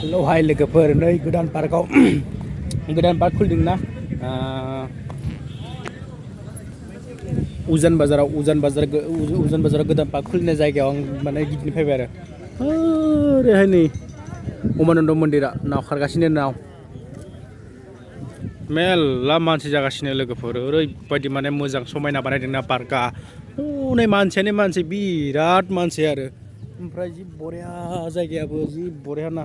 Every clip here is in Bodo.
लहाय लोगोफोर नै गोदान पार्कआव गोदान पार्क खुलिदोंना उजान बाजाराव गोदान पार्क खुलिनाय जायगायाव आं माने गिदिंनो फैबाय आरो ओरैहाय नै उमानन्द मन्दिरा नाव खारगासिनो नाव मेल्ला मानसि जागासिनो लोगोफोर ओरैबायदि माने मोजां समायना बानायदोंना पार्कआ हनै मानसियानो मानसि बिराद मानसि आरो ओमफ्राय जि बरिया जायगायाबो जि बरिया ना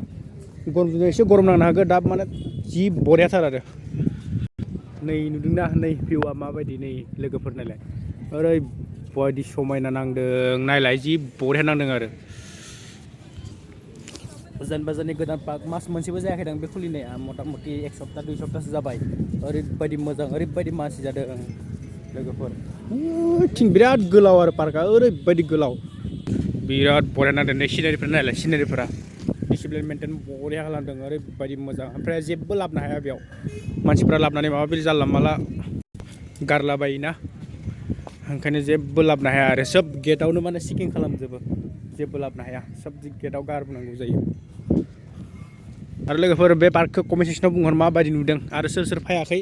गरमजों एसे गरम नांनो हागौ दा माने जि बरियाथार आरो नै नुदोंना नै भिउआ माबायदि नै लोगोफोर नायलाय ओरैबायदि समायना नांदों नायलाय जि बरिया नांदों आरो उजान बाजारनि गोदान पार्क मास मोनसेबो जायाखैदां बे खुलिनाया मथा मथि एक सप्ता दुइ सप्तासो जाबाय ओरैबायदि मोजां ओरैबायदि मानसि जादों लोगोफोर थिं बिराद गोलाव आरो पार्कआ ओरैबायदि गोलाव बिराद बरिया नांदों नै सिनारिफोरा नायलाय सिनारिफोरा डिसिप्लिन मेन्टेन बरिया खालामदों ओरैबायदि मोजां ओमफ्राय जेबो लाबोनो हाया बेयाव मानसिफ्रा लाबोनानै माबा माबि जानला माला गारलाबायोना ओंखायनो जेबो लाबोनो हाया आरो सोब गेटआवनो माने चेकिं खालामजोबो जेबो लाबोनो हाया सोब गेटआव गारबोनांगौ जायो आरो लोगोफोर बे पार्कखौ कमेन्ट सेक्सनाव बुंहर माबायदि नुदों आरो सोर सोर फैयाखै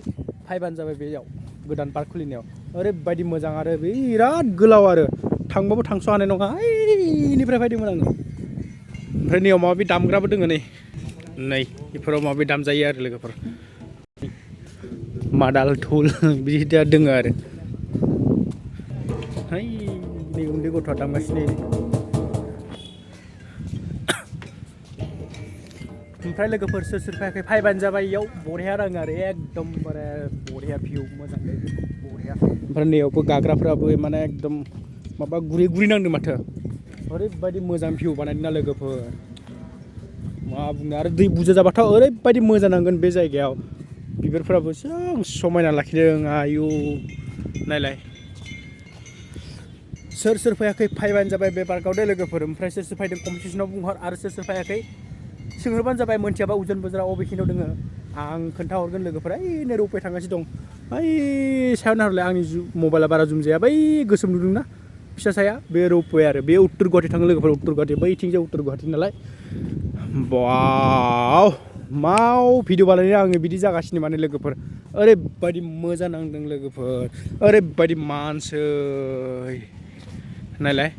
फैबानो जाबाय बेयाव गोदान पार्क खुलिनायाव ओरैबायदि मोजां आरो बिराद गोलाव आरो थांबाबो थांस' हानाय नङा ओइनिफ्राय फैदोंमोन आङो ओमफ्राय नैयाव माबा माबि दामग्राबो दङ नै बेफोराव माबा माबि दामजायो आरो लोगोफोर मादाल धुल बिदि दङ आरो नै उन्दै गथ'आ दामगासिनो ओमफ्राय लोगोफोर सोर सोर फैयाखै फैबानो जाबाय इयाव बरिया नाङो आरो एकदमबारे बरिया भिउ मोजां बरिया ओमफ्राय नैयावबो गाग्राफोराबो माने एकदम माबा गुरै गुरै नांदों माथो ओरैबायदि मोजां भिउ बानायदोंना लोगोफोर मा बुंनो आरो दै बुरजा जाबाथ' ओरैबायदि मोजां नांगोन बे जायगायाव बिबारफोराबो एसेबां समायना लाखिदों आयु नायलाय सोर सोर फैयाखै फैबानो जाबाय बे पार्कआव दे लोगोफोर ओमफ्राय सोर सोर फैदों कमेन्ट बुंहर आरो सोर सोर फैयाखै सोंहरबानो जाबाय मोनथियाबा उजान बाजाराव अबेखिनियाव दङ आं खोन्थाहरगोन लोगोफोरा नै रुपे थांगासिनो दं ओइ सायाव नाहरलाय आंनि मबाइला बारा जुम जाया बै गोसोम नुदोंना फिसा साया बे रुपे आरो बे उत्तर गुवाहाटि थाङो लोगोफोर उत्तर गुवाहाटि बैथिंजाय उत्तर गुवाहाटि नालाय बाव माव भिडिअ बानायनाया आङो बिदि जागासिनो माने लोगोफोर ओरैबायदि मोजां नांदों लोगोफोर ओरैबायदि मानसै नायलाय